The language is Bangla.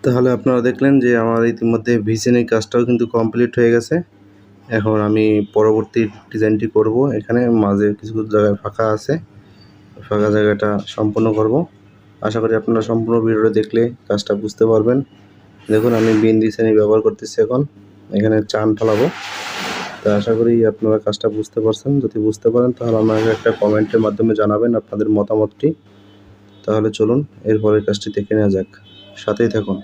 তাহলে আপনারা দেখলেন যে আমার ইতিমধ্যে ভিসিনের কাজটাও কিন্তু কমপ্লিট হয়ে গেছে। এখন আমি পরবর্তী ডিজাইনটি করব। এখানে মাঝে কিছু জায়গায় ফাঁকা আছে, ফাঁকা জায়গাটা সম্পূর্ণ করব। আশা করি আপনারা সম্পূর্ণ ভিডিওটা দেখলে কাজটা বুঝতে পারবেন। দেখুন আমি বিন্দি শ্রেণী ব্যবহার করতেছি, এখন এখানে চান ঢালাবো। তো আশা করি আপনারা কাজটা বুঝতে পারছেন। যদি বুঝতে পারেন তাহলে আমাকে একটা কমেন্টের মাধ্যমে জানাবেন আপনাদের মতামতটি। তাহলে চলুন এরপরের কাজটি দেখে নেওয়া যাক, সাথেই থাকুন।